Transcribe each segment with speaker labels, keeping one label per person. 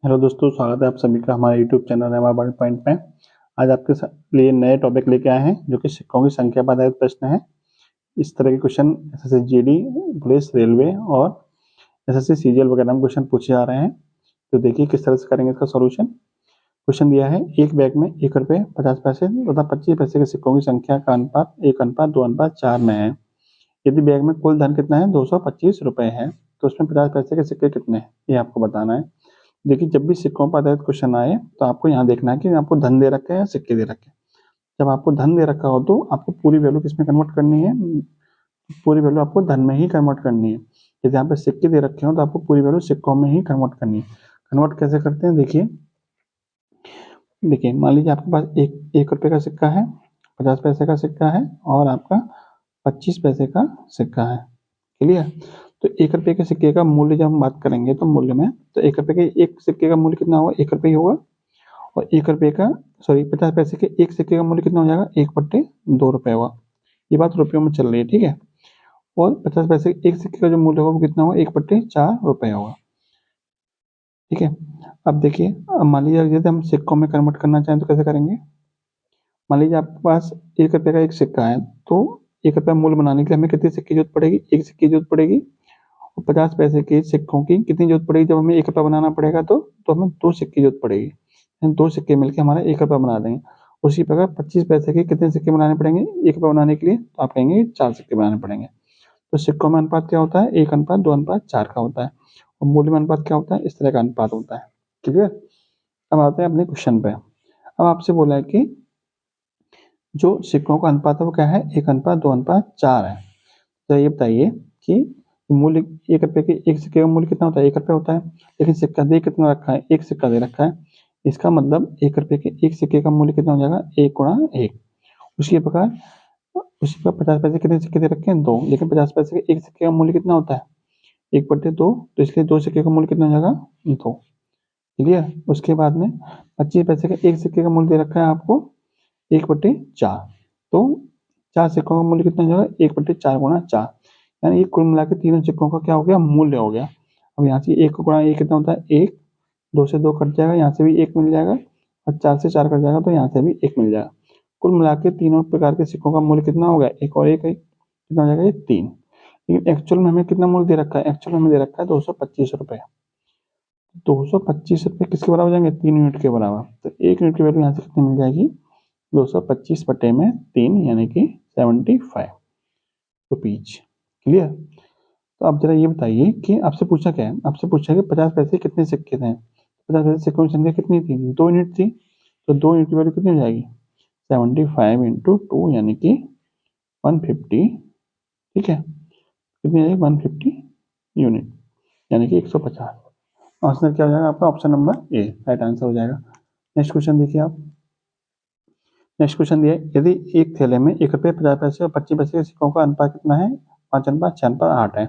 Speaker 1: Hello दोस्तों, स्वागत है आप सभी का हमारे यूट्यूब चैनल है हमारा पॉइंट में। आज आपके लिए नए टॉपिक लेके आए हैं जो कि सिक्कों की संख्या पर आधारित प्रश्न है। इस तरह के question SSC GD, police, railway और एसएससी सीजीएल वगैरह में क्वेश्चन पूछे जा रहे हैं। तो देखिए किस तरह से करेंगे इसका सॉल्यूशन। क्वेश्चन दिया है, एक बैग में 1 रुपये 50 पैसे तथा 25 पैसे के सिक्कों की संख्या का अनुपात 1:2:4 में है। यदि बैग में कुल धन कितना है, 225 रुपये है, तो उसमें 50 पैसे के सिक्के कितने हैं, ये आपको बताना है। देखिए, जब भी सिक्कों पर आधारित क्वेश्चन आए तो आपको यहाँ देखना है कि आपको धन दे रखा है या सिक्के दे रखे हैं। जब आपको धन दे रखा हो तो आपको पूरी वैल्यू किसमें कन्वर्ट करनी है, पूरी वैल्यू आपको धन में ही कन्वर्ट करनी है। यदि यहाँ पे सिक्के दे रखे हो तो आपको पूरी वैल्यू सिक्कों में ही कन्वर्ट करनी है। कन्वर्ट कैसे करते हैं, देखिए देखिए मान लीजिए आपके पास एक रुपये का सिक्का है, 50 पैसे का सिक्का है और आपका 25 पैसे का सिक्का है। क्लियर। तो 1 रुपये के सिक्के का मूल्य जब हम बात करेंगे तो मूल्य में, तो 1 रुपये के एक सिक्के का मूल्य कितना होगा, 1 रुपये ही होगा। और 1 रुपये का 50 पैसे के एक सिक्के का मूल्य कितना हो जाएगा, 1/2 रुपये होगा। ये बात रुपयों में चल रही है, ठीक है। और 50 पैसे के एक सिक्के का जो मूल्य होगा वो कितना होगा, 1/4 रुपये होगा। ठीक है। अब देखिए, अब मान लीजिए यदि हम सिक्कों में कन्वर्ट करना चाहें तो कैसे करेंगे। मान लीजिए आपके पास 1 रुपये का एक सिक्का है, तो 1 रुपया मूल्य बनाने के लिए हमें कितने सिक्के की जरूरत पड़ेगी, एक सिक्के की जरूरत पड़ेगी। 50 पैसे के सिक्कों की कितनी जरूरत पड़ेगी, जब हमें 1 रुपया बनाना पड़ेगा तो हमें 2 सिक्के की जरूरत पड़ेगी। 2 सिक्के मिलकर हमारा 1 रुपया बना देंगे। उसी प्रकार 25 पैसे के कितने सिक्के बनाने पड़ेंगे 1 रुपया बनाने के लिए, तो आप कहेंगे 4 सिक्के बनाने पड़ेंगे। तो सिक्कों में अनुपात क्या होता है, 1:2:4 का होता है। और मूल्य में अनुपात क्या होता है, इस तरह का अनुपात होता है। क्लियर। अब आते हैं अपने क्वेश्चन पे। अब आपसे बोला है कि जो सिक्कों का अनुपात है वो क्या है, 1:2:4 है। तो ये बताइए कि मूल्य 1 रुपये के एक सिक्के का मूल्य कितना होता है, 1 रुपये होता है। लेकिन सिक्का दे कितना रखा है, एक सिक्का दे रखा है। इसका मतलब 1 रुपये के एक सिक्के का मूल्य कितना हो जाएगा, 1 × 1। उसी प्रकार 50 पैसे कितने सिक्के दे रखे हैं, 2। लेकिन 50 पैसे के एक सिक्के का मूल्य कितना होता है, 1/2। तो इसलिए 2 सिक्के का मूल्य कितना हो जाएगा, 2। क्लियर। उसके बाद में 25 पैसे का एक सिक्के का मूल्य दे रखा है आपको 1/4। तो 4 सिक्कों का मूल्य कितना हो जाएगा, 1/4 × 4। यानी कुल मिला के तीनों सिक्कों का क्या हो गया, मूल्य हो गया। अब यहाँ से 1 × 1 कितना होता है, 1। 2 से 2 कट जाएगा, यहाँ से भी 1 मिल जाएगा। और 4 से 4 कट जाएगा तो यहाँ से भी 1 मिल जाएगा। कुल मिला के तीनों प्रकार के सिक्कों का मूल्य कितना हो गया, 1 और 1 है, कितना हो जाएगा, ये 3। लेकिन एक्चुअल में हमें कितना मूल्य दे रखा है, एक्चुअल में हमें दे रखा है 225 रुपये। 225 रुपये किसके बराबर हो जाएंगे, 3 यूनिट के बराबर। तो 1 यूनिट की वैल्यू यहाँ से कितनी मिल जाएगी, 225/3 यानी कि 75 रुपीज। क्लियर। तो आप जरा ये बताइए कि आपसे पूछा क्या है, आपसे पूछा कि 50 पैसे कितने सिक्के थे। 50 पैसे सिक्कों की संख्या कितनी थी, 2 यूनिट थी। तो 2 यूनिट की वैल्यू कितनी हो जाएगी, 75 × 2 यानी कि 150। ठीक है, कितनी आएगी, 150 यूनिट यानी कि 150। आंसर क्या हो जाएगा आपका, option number A right answer हो जाएगा। नेक्स्ट क्वेश्चन देखिए आप। नेक्स्ट क्वेश्चन दिया, यदि एक थैले में 1 रुपये 50 पैसे और 25 पैसे के सिक्कों का अनुपात कितना है, 5:6:8 है।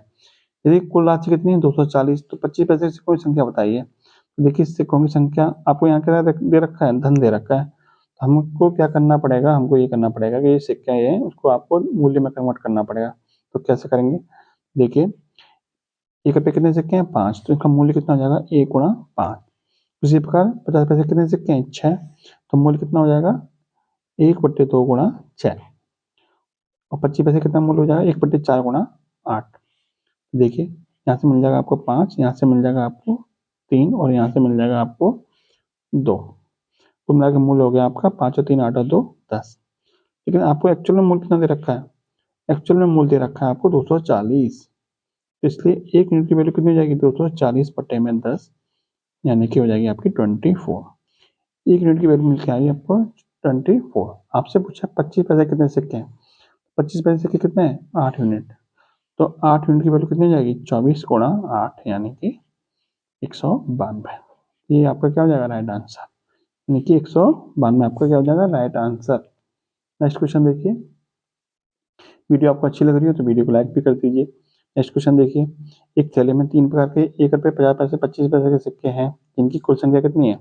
Speaker 1: यदि कुल राशि कितनी है, 240, तो 25 पैसे के सिक्कों की संख्या बताइए। तो देखिए सिक्कों की संख्या आपको यहाँ क्या दे रखा है, धन दे रखा है। तो हमको क्या करना पड़ेगा, हमको ये करना पड़ेगा कि ये सिक्का है उसको आपको मूल्य में कन्वर्ट करना पड़ेगा। तो कैसे करेंगे, देखिए 1 रुपये कितने सिक्के हैं, 5। तो इसका मूल्य कितना हो जाएगा, 1 × 5। उसी प्रकार 50 पैसे कितने सिक्के हैं, 6। तो मूल्य कितना हो जाएगा, 1/2 × 6। और 25 पैसे कितना मूल्य हो जाएगा, 1/4 × 8। देखिए यहाँ से मिल जाएगा आपको 5, यहाँ से मिल जाएगा आपको 3 और यहाँ से मिल जाएगा आपको 2। कुल मिला के मूल्य हो गया आपका 5 और 3 8 और 2 10। लेकिन आपको एक्चुअल में मूल्य कितना दे रखा है, एक्चुअल में मूल्य दे रखा है आपको 240। तो इसलिए 1 यूनिट की वैल्यू कितनी हो जाएगी, 240/10 यानी कि हो जाएगी आपकी 24। 1 यूनिट की वैल्यू मिल के आएगी आपको 24। आपसे पूछा 25 पैसे कितने सिक्के हैं, 25 पैसे सिक्के कितने हैं, 8 यूनिट। तो 8 यूनिट की वैल्यू कितनी हो जाएगी, 24 × 8 यानी कि 192। ये आपका क्या हो जाएगा, राइट आंसर। यानी कि 192 आपका क्या हो जाएगा, राइट आंसर। नेक्स्ट क्वेश्चन देखिए। वीडियो आपको अच्छी लग रही है तो वीडियो को लाइक भी कर दीजिए। नेक्स्ट क्वेश्चन देखिए, एक थैले में 3 प्रकार के 1 रुपये 50 पैसे 25 पैसे के सिक्के हैं, जिनकी कुल संख्या कितनी है,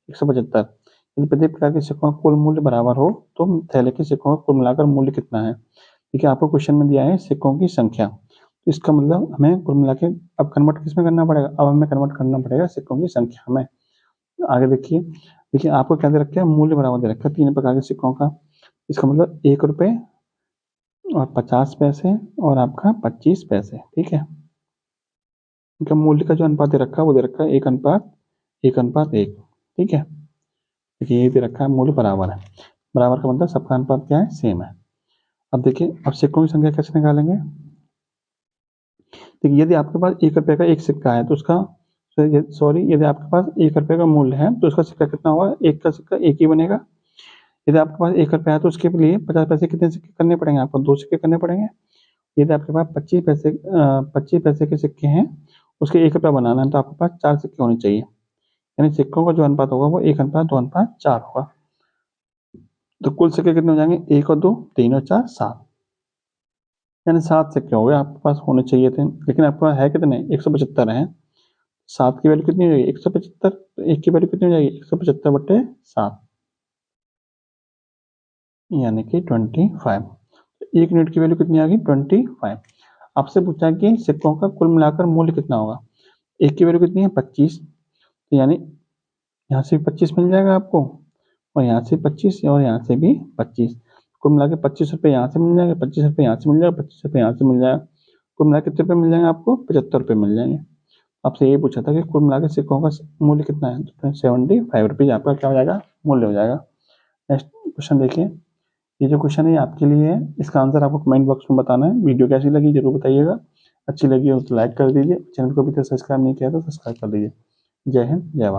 Speaker 1: 175। यदि प्रत्येक प्रकार के सिक्कों का कुल मूल्य बराबर हो तो थैले के सिक्कों का कुल मिलाकर मूल्य कितना है। देखिए आपको क्वेश्चन में दिया है सिक्कों की संख्या, तो इसका मतलब हमें कुल मिला के अब कन्वर्ट किस में करना पड़ेगा, अब हमें कन्वर्ट करना पड़ेगा सिक्कों की संख्या में। आगे देखिए आपको क्या दे रखा है, मूल्य बराबर दे रखा है 3 प्रकार के सिक्कों का। इसका मतलब 1 रुपये और 50 पैसे और आपका 25 पैसे, ठीक है। इनका मूल्य का जो अनुपात दे रखा है वो दे रखा है 1:1:1, ठीक है। देखिए ये दे रखा है मूल्य बराबर है, बराबर का मतलब सबका अनुपात क्या है, सेम है। अब देखिए अब सिक्कों की संख्या कैसे निकालेंगे। देखिए यदि आपके पास 1 रुपये का एक सिक्का है तो उसका यदि आपके पास 1 रुपये का मूल्य है तो उसका सिक्का कितना होगा, एक का सिक्का एक ही बनेगा। यदि आपके पास 1 रुपया है तो उसके लिए 50 पैसे कितने सिक्के करने पड़ेंगे, आपको 2 सिक्के करने पड़ेंगे। यदि आपके पास 25 पैसे के सिक्के हैं, उसके 1 रुपया बनाना है तो आपके पास 4 सिक्के होने चाहिए। यानी सिक्कों का जो अनुपात होगा वो 1:2:4 होगा। तो कुल सिक्के कितने हो जाएंगे, 1 और 2 3 और 4 7, यानी 7 सिक्के हो गए आपके पास होने चाहिए थे, लेकिन आपके पास है कितने, 175 है। 7 की वैल्यू कितनी हो जाएगी, 175। तो 1 की वैल्यू कितनी हो जाएगी, 175/7, यानी कि 25। 1 यूनिट की वैल्यू कितनी आ गई, 25। आपसे पूछा कि सिक्कों का कुल मिलाकर मूल्य कितना होगा। 1 की वैल्यू कितनी है, 25, तो यानी यहाँ से भी 25 मिल जाएगा आपको, और यहाँ से 25 और यहाँ से भी 25, कुल मिला के 25 रुपये यहाँ से मिल जाएंगे, 25 रुपये यहाँ से मिल जाएगा, 25 रुपये यहाँ से मिल जाएगा। कुल मिला के कितने रुपये मिल जाएंगे आपको, 75 रुपये मिल जाएंगे। आपसे ये पूछा था कि कुल मिला के सिक्कों का मूल्य कितना है, तो 75 रुपीज़ आपका क्या हो जाएगा, मूल्य हो जाएगा। नेक्स्ट क्वेश्चन देखिए, ये जो क्वेश्चन है आपके लिए है, इसका आंसर आपको कमेंट बॉक्स में बताना है। वीडियो कैसी लगी जरूर बताइएगा, अच्छी लगी हो तो लाइक कर दीजिए, चैनल को अभी तक सब्सक्राइब नहीं किया तो सब्सक्राइब कर दीजिए। जय हिंद, जय भारत।